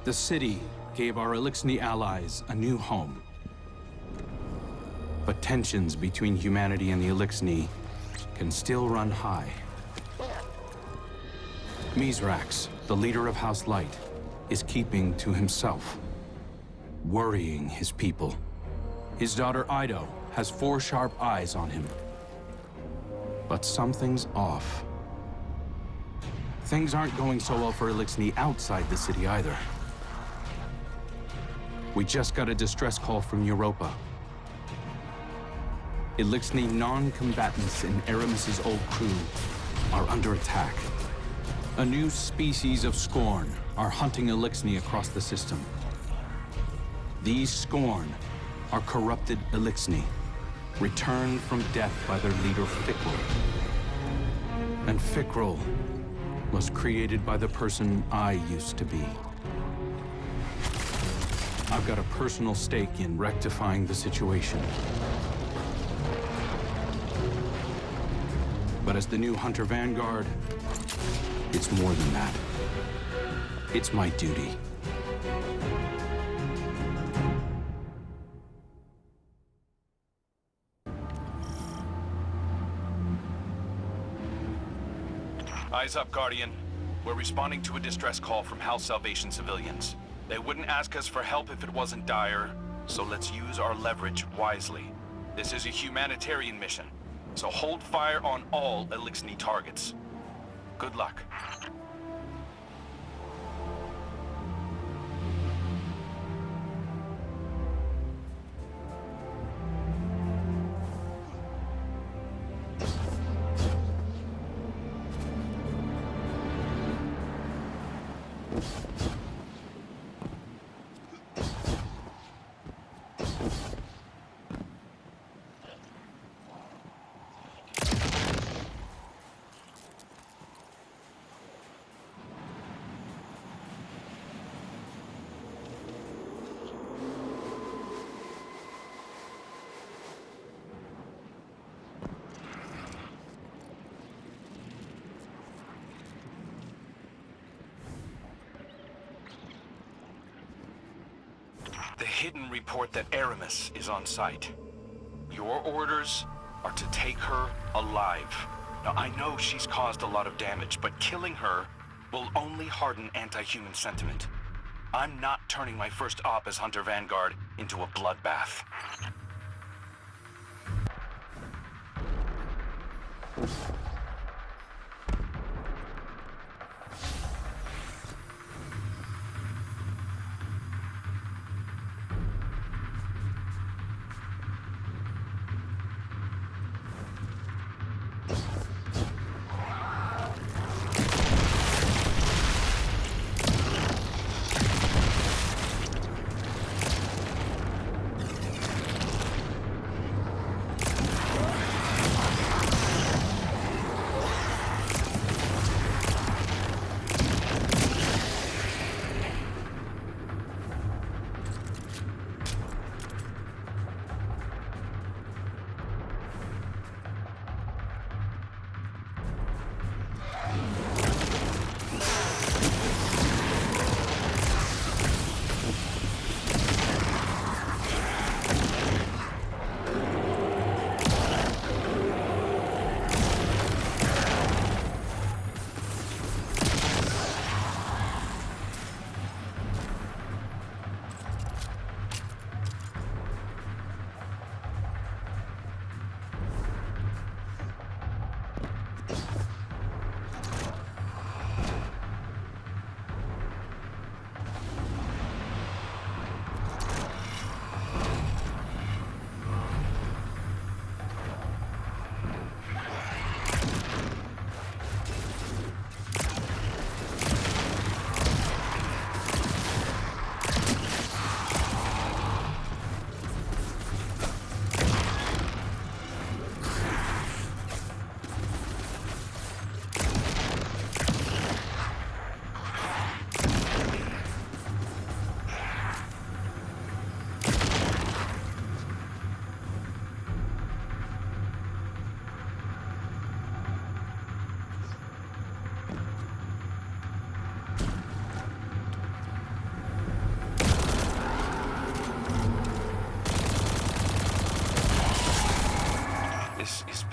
The city gave our Elixni allies a new home. But tensions between humanity and the Elixni can still run high. Mizrax, the leader of House Light, is keeping to himself, worrying his people. His daughter Ido has 4 sharp eyes on him. But something's off. Things aren't going so well for Elixni outside the city either. We just got a distress call from Europa. Elixni non-combatants in Aramis's old crew are under attack. A new species of Scorn are hunting Elixni across the system. These Scorn are corrupted Elixni, returned from death by their leader Fikrul. And Fikrul was created by the person I used to be. I've got a personal stake in rectifying the situation. But as the new Hunter Vanguard, it's more than that. It's my duty. Eyes up, Guardian. We're responding to a distress call from House Salvation civilians. They wouldn't ask us for help if it wasn't dire, so let's use our leverage wisely. This is a humanitarian mission, so hold fire on all Elixni targets. Good luck. The hidden report that Aramis is on site. Your orders are to take her alive. Now, I know she's caused a lot of damage, but killing her will only harden anti-human sentiment. I'm not turning my first op as Hunter Vanguard into a bloodbath.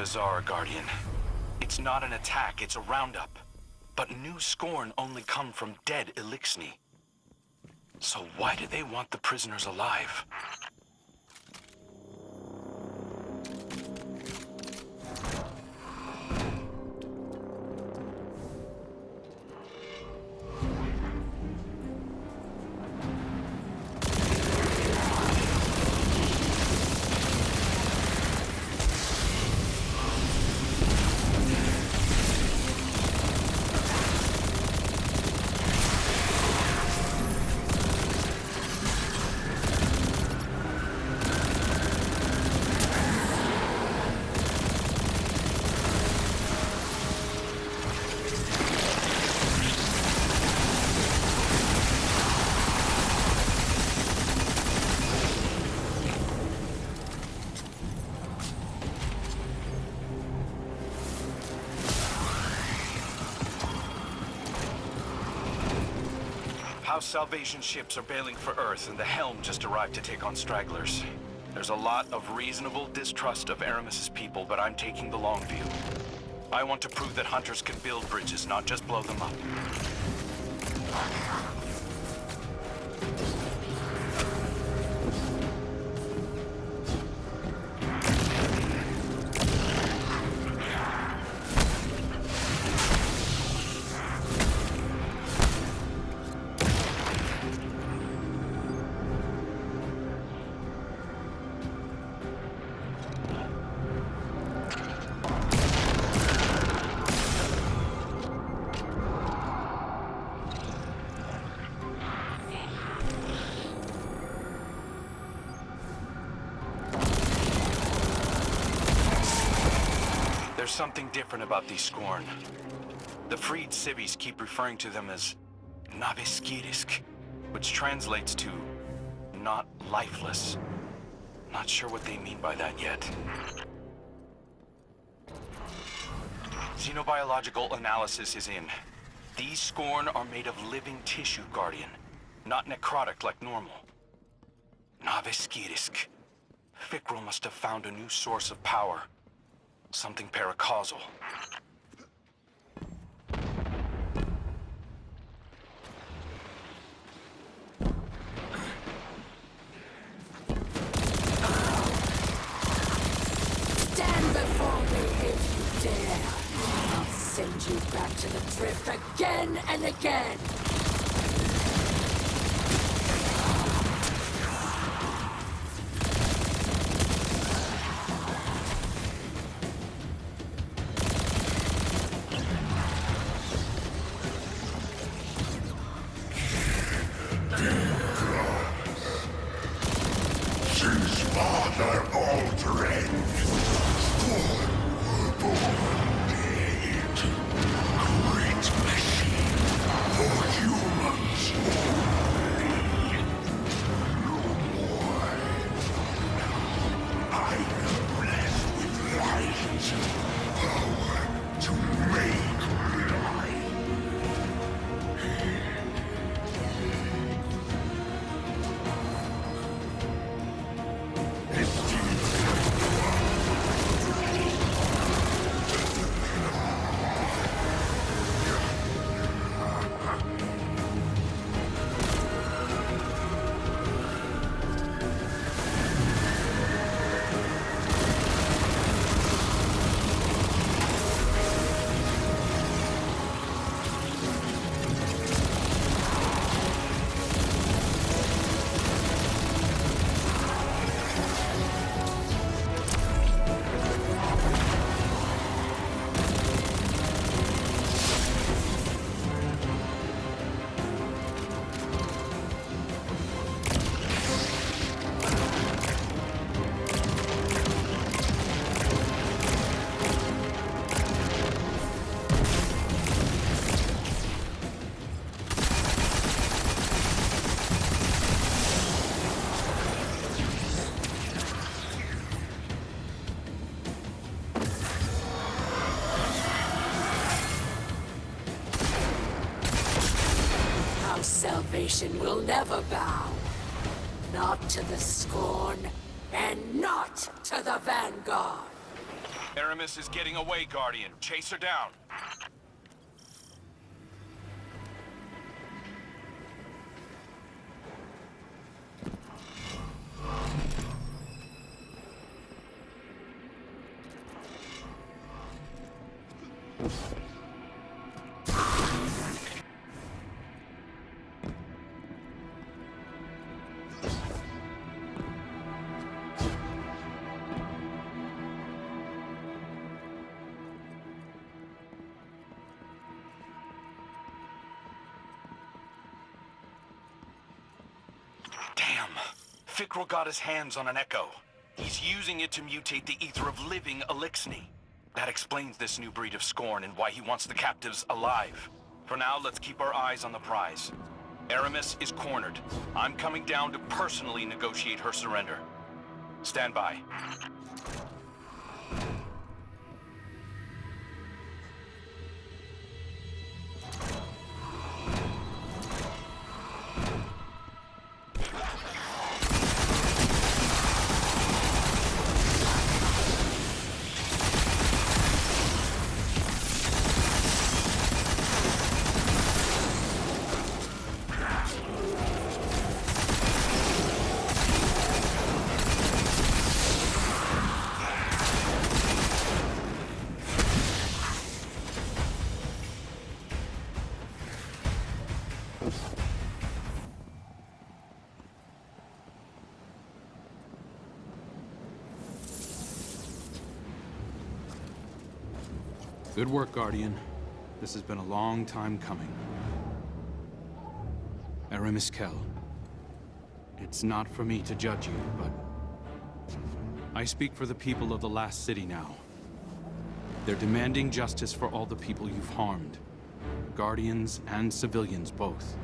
bizarre, Guardian. It's not an attack, it's a roundup. But new Scorn only come from dead Elixni. So why do they want the prisoners alive? House salvation ships are bailing for Earth, and the Helm just arrived to take on stragglers. There's a lot of reasonable distrust of Aramis's people, but I'm taking the long view. I want to prove that hunters can build bridges, not just blow them up. There's something different about these Scorn. The freed civvies keep referring to them as Naviskirisk, which translates to not lifeless. Not sure what they mean by that yet. Xenobiological analysis is in. These Scorn are made of living tissue, Guardian, not necrotic like normal. Naviskirisk. Fikrul must have found a new source of power. Something paracausal. Stand before me if you dare. I'll send you back to the drift again and again. Salvation will never bow. Not to the Scorn, and not to the Vanguard. Aramis is getting away, Guardian. Chase her down. Damn. Fikrul got his hands on an echo. He's using it to mutate the ether of living Elixni. That explains this new breed of Scorn and why he wants the captives alive. For now, let's keep our eyes on the prize. Aramis is cornered. I'm coming down to personally negotiate her surrender. Stand by. Good work, Guardian. This has been a long time coming. Aramis Kell. It's not for me to judge you, but I speak for the people of the last city now. They're demanding justice for all the people you've harmed. Guardians and civilians both.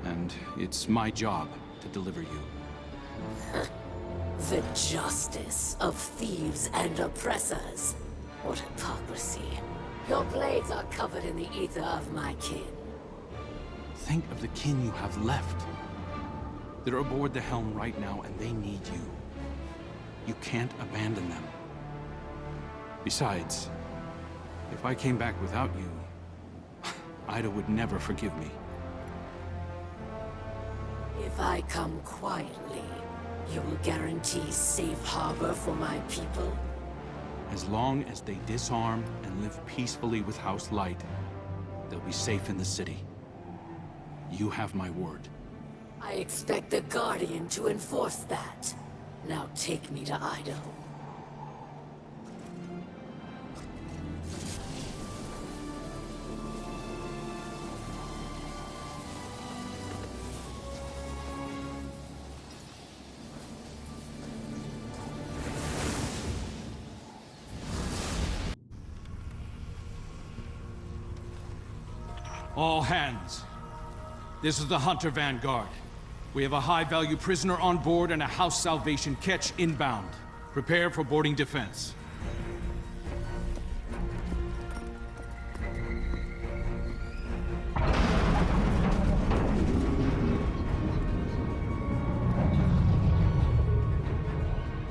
And it's my job to deliver you. The justice of thieves and oppressors. What hypocrisy. Your blades are covered in the ether of my kin. Think of the kin you have left. They're aboard the helm right now, and they need you. You can't abandon them. Besides, if I came back without you, Ida would never forgive me. If I come quietly, you will guarantee safe harbor for my people? As long as they disarm and live peacefully with House Light, they'll be safe in the city. You have my word. I expect the Guardian to enforce that. Now take me to Idaho. All hands. This is the Hunter Vanguard. We have a high-value prisoner on board and a House Salvation catch inbound. Prepare for boarding defense.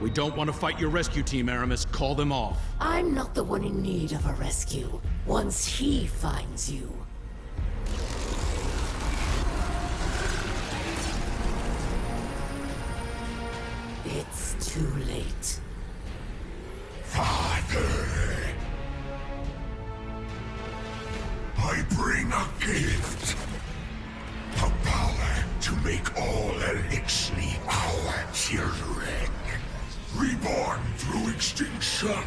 We don't want to fight your rescue team, Aramis. Call them off. I'm not the one in need of a rescue. Once he finds you. It's too late. Father, I bring a gift. The power to make all Elixni our children. Reborn through extinction.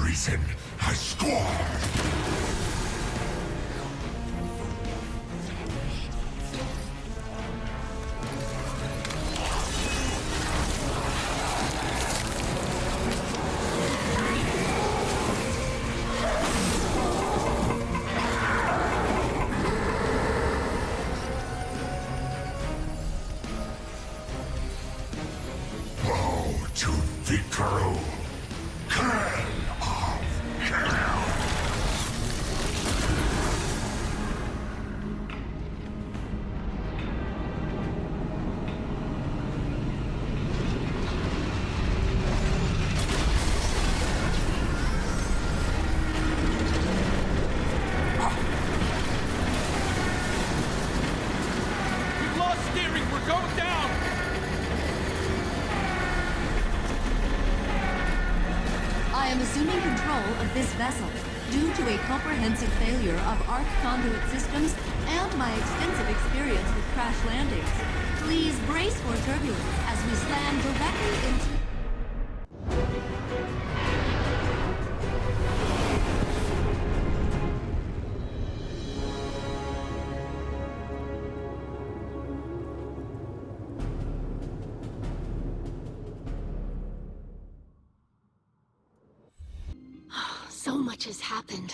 Risen as Scorn. of this vessel due to a comprehensive failure of arc conduit systems and my extensive experience with crash landings. Please brace for turbulence as we slam directly into... So much has happened.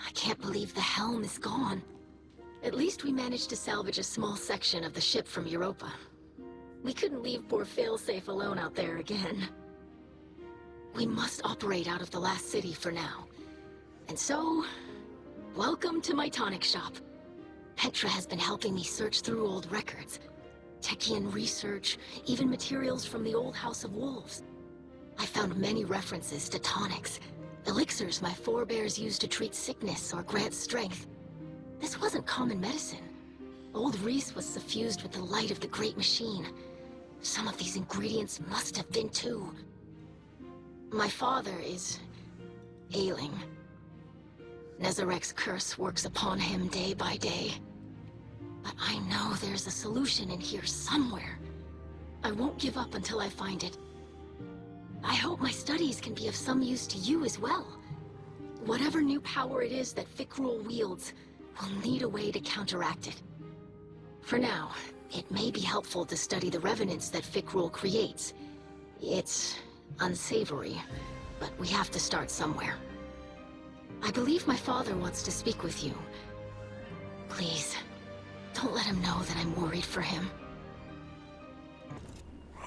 I can't believe the helm is gone. At least we managed to salvage a small section of the ship from Europa. We couldn't leave poor Failsafe alone out there again. We must operate out of the last city for now. And so, welcome to my tonic shop. Petra has been helping me search through old records. Techian research, even materials from the old House of Wolves. I found many references to tonics. Elixirs my forebears used to treat sickness or grant strength. This wasn't common medicine. Old Reese was suffused with the light of the Great Machine. Some of these ingredients must have been too. My father is... ailing. Nezarek's curse works upon him day by day. But I know there's a solution in here somewhere. I won't give up until I find it. I hope my studies can be of some use to you as well. Whatever new power it is that Fikrul wields, we'll need a way to counteract it. For now, it may be helpful to study the revenants that Fikrul creates. It's unsavory, but we have to start somewhere. I believe my father wants to speak with you. Please, don't let him know that I'm worried for him.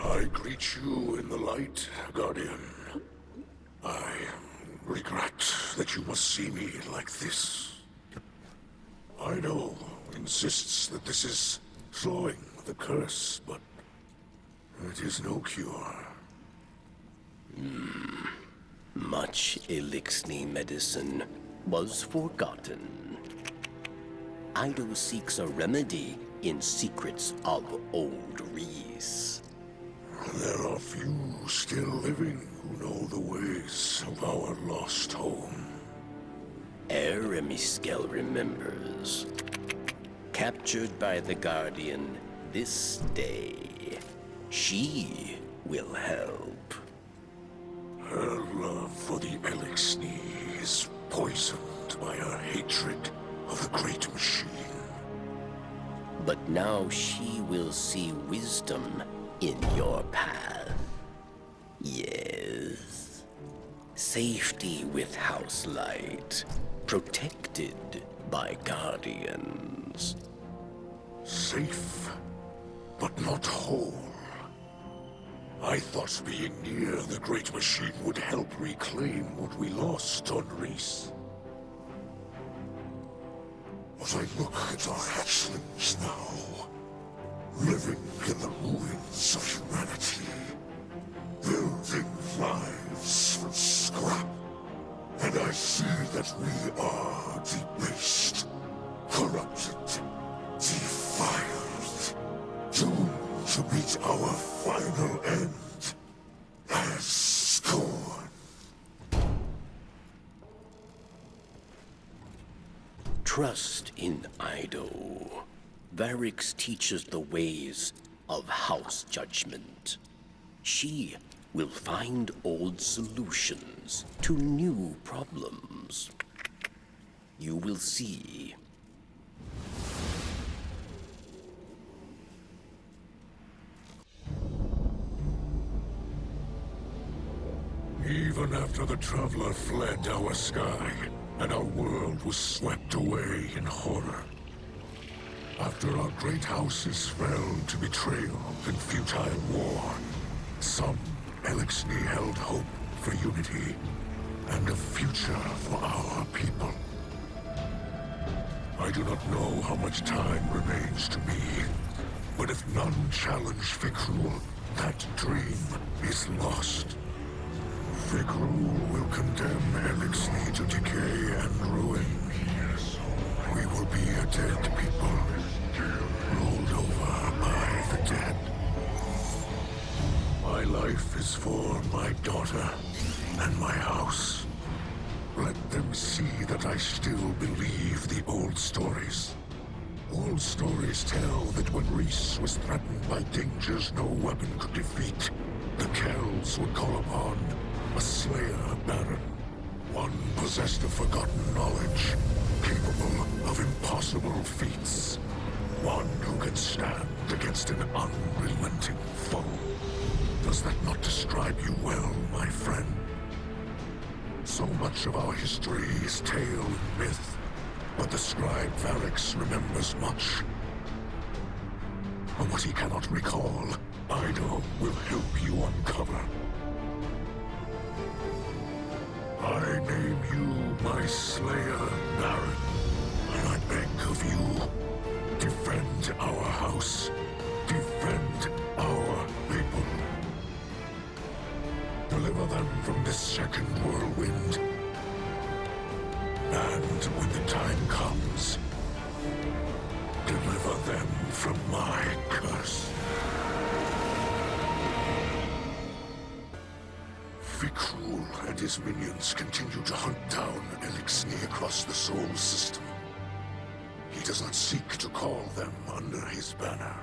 I greet you in the light, Guardian. I regret that you must see me like this. Ido insists that this is slowing the curse, but it is no cure. Much Elixni medicine was forgotten. Ido seeks a remedy in secrets of old Reese. There are few still living who know the ways of our lost home. Eremiskel remembers. Captured by the Guardian this day, she will help. Her love for the Elixni is poisoned by her hatred of the Great Machine. But now she will see wisdom in your path. Yes. Safety with House Light. Protected by Guardians. Safe, but not whole. I thought being near the Great Machine would help reclaim what we lost on Reese. But I look at our hatchlings now, living in the ruins of humanity, building lives from scrap, and I see that we are debased, corrupted, defiled, doomed to meet our final end as scorn. Trust in Ido. Varix teaches the ways of House Judgment. She will find old solutions to new problems. You will see. Even after the Traveler fled our sky, and our world was swept away in horror. After our great houses fell to betrayal and futile war, some Elixni held hope for unity and a future for our people. I do not know how much time remains to me, but if none challenge Fikrul, that dream is lost. Fikrul will condemn Elixni to decay and ruin. We will be a dead people, rolled over by the dead. My life is for my daughter and my house. Let them see that I still believe the old stories. Old stories tell that when Reese was threatened by dangers no weapon could defeat, the Kells would call upon a Slayer Baron. One possessed of forgotten knowledge, capable of impossible feats. One who can stand against an unrelenting foe. Does that not describe you well, my friend? So much of our history is tale and myth, but the scribe Varix remembers much. But what he cannot recall, Ido will help you uncover. I name you my Slayer Baron, and I beg of you, defend our house, defend our people. Deliver them from this second whirlwind. And when the time comes, deliver them from my curse. Fikrul and his minions continue to hunt down Elixni across the Soul System. He does not seek to call them under his banner.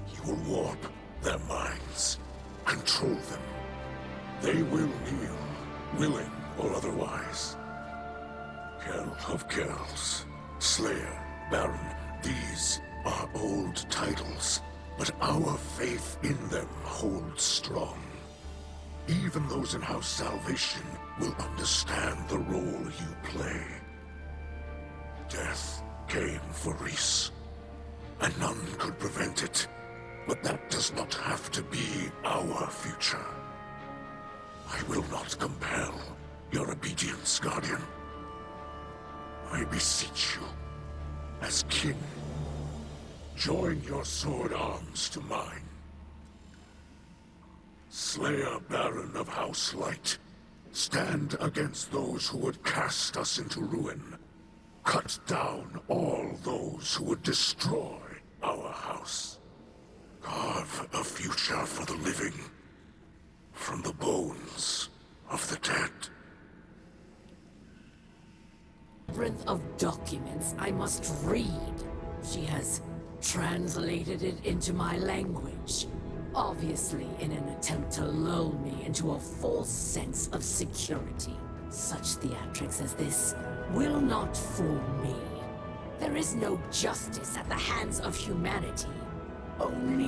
He will warp their minds, control them. They will kneel, willing or otherwise. Kell of Kells, Slayer, Baron, these are old titles, but our faith in them holds strong. Even those in House Salvation will understand the role you play. Death came for Reese, and none could prevent it, but that does not have to be our future. I will not compel your obedience, Guardian. I beseech you, as king, join your sword arms to mine. Slayer Baron of House Light, stand against those who would cast us into ruin. Cut down all those who would destroy our house. Carve a future for the living from the bones of the dead. Labyrinth of documents I must read. She has translated it into my language, obviously in an attempt to lull me into a false sense of security. Such theatrics as this will not fool me. There is no justice at the hands of humanity, only